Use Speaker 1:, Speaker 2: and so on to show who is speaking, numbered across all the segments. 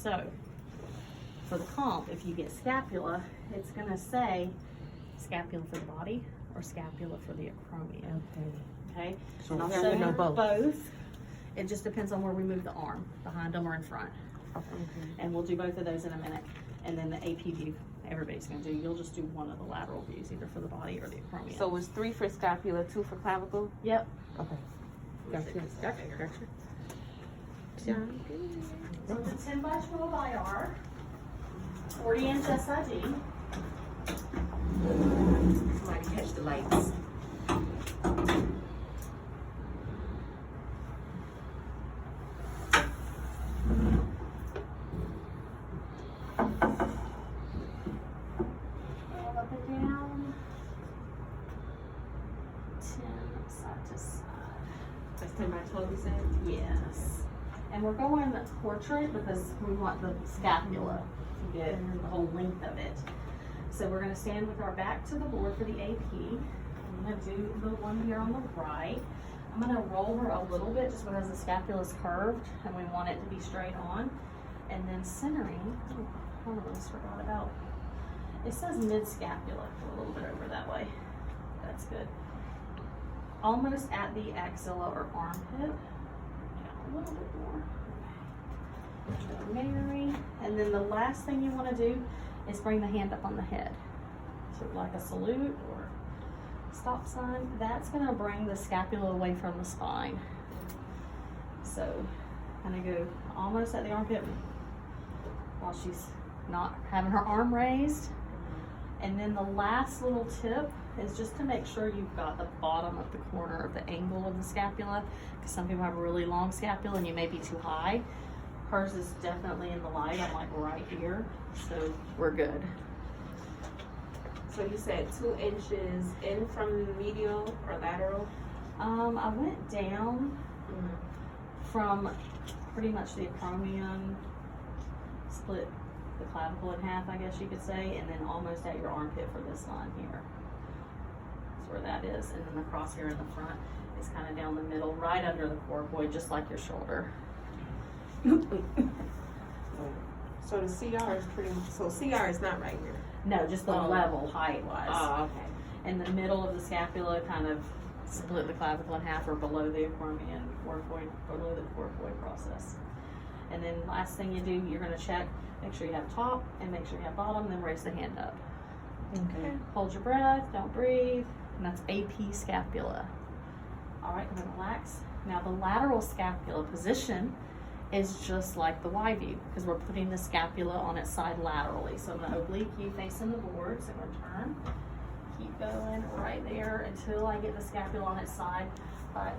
Speaker 1: So for the comp, if you get scapula, it's gonna say scapula for the body or scapula for the acromion. Okay.
Speaker 2: So
Speaker 1: And I'll
Speaker 2: we
Speaker 1: show
Speaker 2: have to
Speaker 1: you
Speaker 2: know
Speaker 1: both. It just depends on where we move the arm, behind them or in front. And we'll do both of those in a minute. And then the AP view, everybody's gonna do. You'll just do one of the lateral views, either for the body or the acromion.
Speaker 3: So it's 3 for scapula, 2 for clavicle?
Speaker 1: Yep.
Speaker 2: Okay. Gotcha.
Speaker 1: So it's a 10 by 12 IR, 40 inch SID.
Speaker 2: Somebody catch the lights.
Speaker 1: Roll up and down. 10 side to side.
Speaker 2: That's 10 by 12, you said?
Speaker 1: Yes. And we're going portrait because we want the scapula to get the whole length of it. So we're going to stand with our back to the board for the AP. I'm going to do the one here on the right. I'm going to roll her a little bit just because the scapula is curved and we want it to be straight on. And then centering, oh, I almost forgot about, it says mid-scapula, a little bit over that way. That's good. Almost at the axilla or armpit. A little bit more. Mary. And then the last thing you want to do is bring the hand up on the head. So like a salute or stop sign. That's going to bring the scapula away from the spine. So kind of go almost at the armpit while she's not having her arm raised. And then the last little tip is just to make sure you've got the bottom of the corner of the angle of the scapula, because some people have a really long scapula and you may be too high. Hers is definitely in the light. I'm like right here, so we're good.
Speaker 3: So you said 2 inches in from medial or lateral?
Speaker 1: I went down from pretty much the acromion, split the clavicle in half, I guess you could say, and then almost at your armpit for this line here. That's where that is. And then the cross here in the front is kind of down the middle, right under the coracoid, just like your shoulder.
Speaker 3: So the CR is pretty much, so CR is not right here.
Speaker 1: No, just the level height-wise.
Speaker 3: Oh, okay.
Speaker 1: In the middle of the scapula, kind of split the clavicle in half or below the acromion, coracoid, below the coracoid process. And then last thing you do, you're going to check, make sure you have top and make sure you have bottom, then raise the hand up.
Speaker 2: Okay.
Speaker 1: Hold your breath, don't breathe, and that's AP scapula. All right, we're going to relax. Now the lateral scapula position is just like the Y view because we're putting the scapula on its side laterally. So I'm going to oblique you facing the board, so I'm going to turn. Keep going right there until I get the scapula on its side by,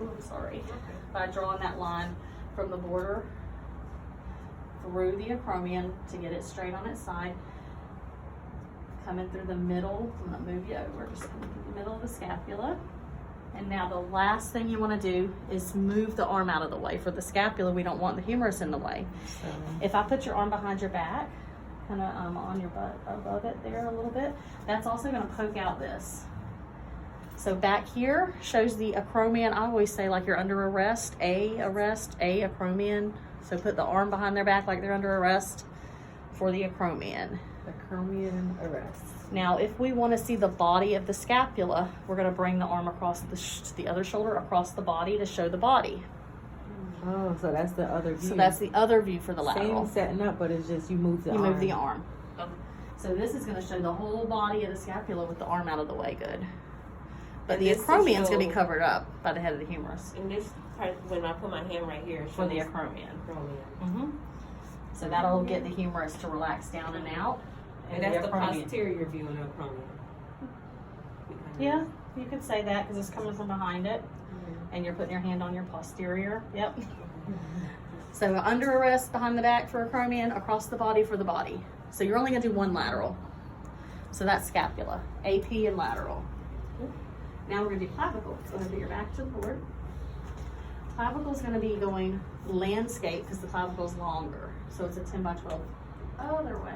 Speaker 1: by drawing that line from the border through the acromion to get it straight on its side. Coming through the middle, I'm going to move you over, just coming through the middle of the scapula. And now the last thing you want to do is move the arm out of the way. For the scapula, we don't want the humerus in the way.
Speaker 2: So,
Speaker 1: If I put your arm behind your back, kind of on your butt, above it there a little bit, that's also going to poke out this. So back here shows the acromion. I always say like you're under arrest, A acromion. So put the arm behind their back like they're under arrest for the acromion.
Speaker 2: acromion arrest.
Speaker 1: Now, if we want to see the body of the scapula, we're going to bring the arm across the other shoulder, across the body to show the body.
Speaker 2: Oh, so that's the other view.
Speaker 1: So that's the other view for the lateral.
Speaker 2: Same setting up, but it's just you move the arm.
Speaker 1: You move the arm. So this is going to show the whole body of the scapula with the arm out of the way, good. But
Speaker 3: And
Speaker 1: the
Speaker 3: this
Speaker 1: acromion is
Speaker 3: is
Speaker 1: going to be
Speaker 3: show-
Speaker 1: covered up by the head of the humerus
Speaker 3: And this part, when I put my hand right here,
Speaker 1: for the
Speaker 3: shows
Speaker 1: acromion.
Speaker 3: acromion.
Speaker 1: So that'll get the humerus to relax down and out.
Speaker 3: And that's the
Speaker 1: acromion.
Speaker 3: posterior view of the acromion.
Speaker 1: Yeah, you could say that because it's coming from behind it. And you're putting your hand on your posterior. Yep. So under arrest behind the back for acromion, across the body for the body. So you're only going to do one lateral. So that's scapula, AP and lateral. Now we're going to do clavicle. So put your back to the board. Clavicle is going to be going landscape because the clavicle is longer. So it's a 10 by 12 other way.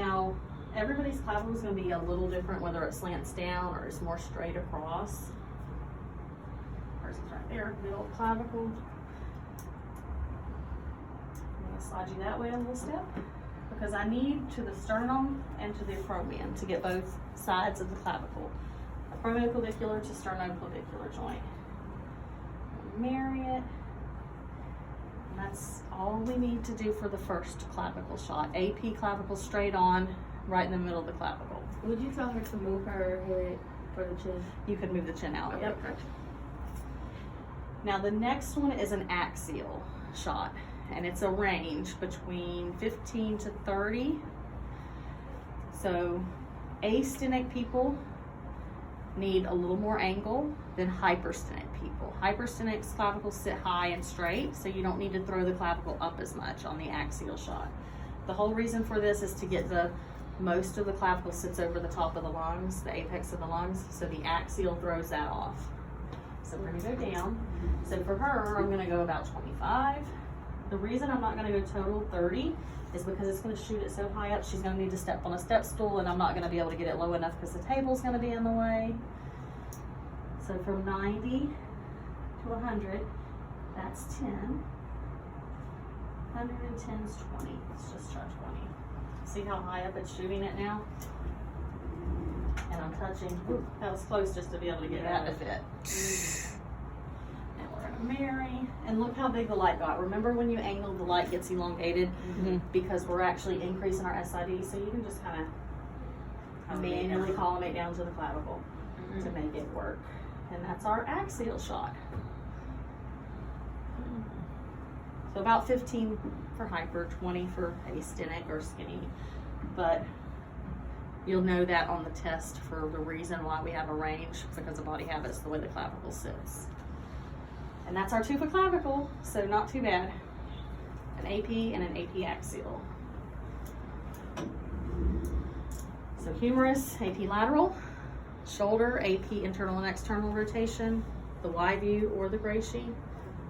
Speaker 1: Now, everybody's clavicle is going to be a little different, whether it slants down or it's more straight across. Ours is right there, middle of clavicle. I'm going to slide you that way a little step because I need to the sternum and to the acromion to get both sides of the clavicle. Acromioclavicular to sternoclavicular joint. Marry it. And that's all we need to do for the first clavicle shot. AP clavicle straight on, right in the middle of the clavicle.
Speaker 3: Would you tell her to move her head for the chin?
Speaker 1: You can move the chin out.
Speaker 3: Okay,
Speaker 1: Yep.
Speaker 3: gotcha.
Speaker 1: Now the next one is an axial shot, and it's a range between 15 to 30. So astenic people need a little more angle than hyperstenic people. Hyperstenic's clavicles sit high and straight, so you don't need to throw the clavicle up as much on the axial shot. The whole reason for this is to get most of the clavicle sits over the top of the lungs, the apex of the lungs, so the axial throws that off. So we're gonna go down. So for her, I'm gonna go about 25. The reason I'm not gonna go total 30 is because it's gonna shoot it so high up, she's gonna need to step on a step stool and I'm not gonna be able to get it low enough because the table's gonna be in the way. So from 90 to 100, that's 10. 110 is 20, let's just try 20. See how high up it's shooting it now? And I'm touching, ooh, that was close just to be able to get that to fit. And we're gonna marry, and look how big the light got. Remember when you angle, the light gets elongated because we're actually increasing our SID, so you can just kind of manually collimate down to the clavicle to make it work. And that's our axial shot. So about 15 for hyper, 20 for astenic or skinny, but you'll know that on the test for the reason why we have a range, because of body habits, the way the clavicle sits. And that's our 2 for clavicle, so not too bad. An AP and an AP axial. So humerus, AP lateral, shoulder, AP internal and external rotation, the Y view or the gray sheet,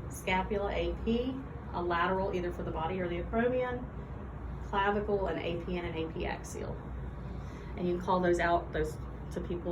Speaker 1: scapula, AP, a lateral either for the body or the acromion, clavicle, an AP and an AP axial. And you can call those out to people